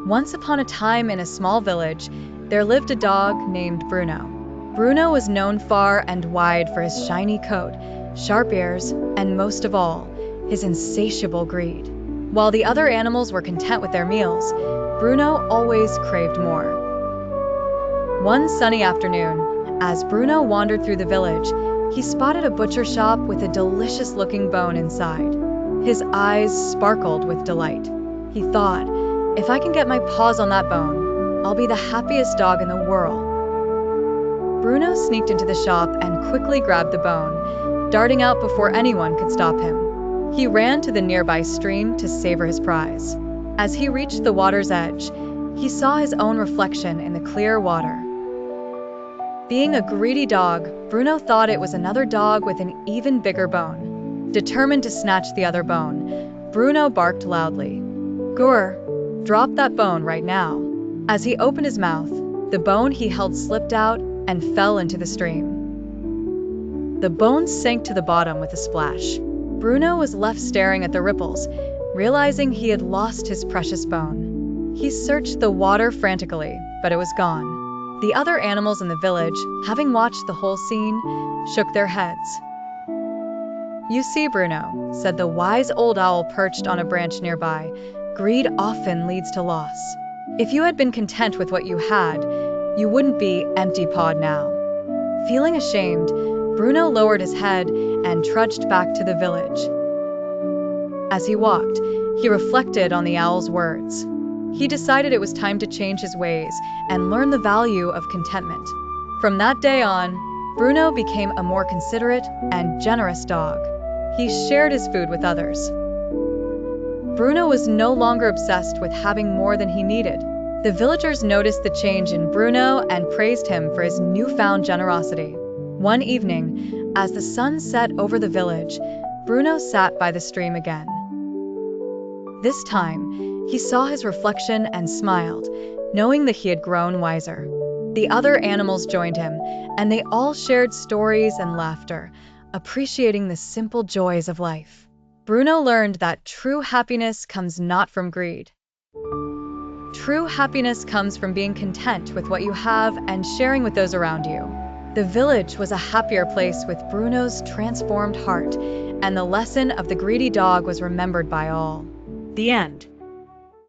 Once upon a time in a small village, there lived a dog named Bruno. Bruno was known far and wide for his shiny coat, sharp ears, and most of all, his insatiable greed. While the other animals were content with their meals, Bruno always craved more. One sunny afternoon, as Bruno wandered through the village, he spotted a butcher shop with a delicious-looking bone inside. His eyes sparkled with delight. He thought, "If I can get my paws on that bone, I'll be the happiest dog in the world." Bruno sneaked into the shop and quickly grabbed the bone, darting out before anyone could stop him. He ran to the nearby stream to savor his prize. As he reached the water's edge, he saw his own reflection in the clear water. Being a greedy dog, Bruno thought it was another dog with an even bigger bone. Determined to snatch the other bone, Bruno barked loudly, "Gur, drop that bone right now." As he opened his mouth, the bone he held slipped out and fell into the stream. The bone sank to the bottom with a splash. Bruno was left staring at the ripples, realizing he had lost his precious bone. He searched the water frantically, but it was gone. The other animals in the village, having watched the whole scene, shook their heads. "You see, Bruno," said the wise old owl perched on a branch nearby, "greed often leads to loss. If you had been content with what you had, you wouldn't be empty-pawed now." Feeling ashamed, Bruno lowered his head and trudged back to the village. As he walked, he reflected on the owl's words. He decided it was time to change his ways and learn the value of contentment. From that day on, Bruno became a more considerate and generous dog. He shared his food with others. Bruno was no longer obsessed with having more than he needed. The villagers noticed the change in Bruno and praised him for his newfound generosity. One evening, as the sun set over the village, Bruno sat by the stream again. This time, he saw his reflection and smiled, knowing that he had grown wiser. The other animals joined him, and they all shared stories and laughter, appreciating the simple joys of life. Bruno learned that true happiness comes not from greed. True happiness comes from being content with what you have and sharing with those around you. The village was a happier place with Bruno's transformed heart, and the lesson of the greedy dog was remembered by all. The end.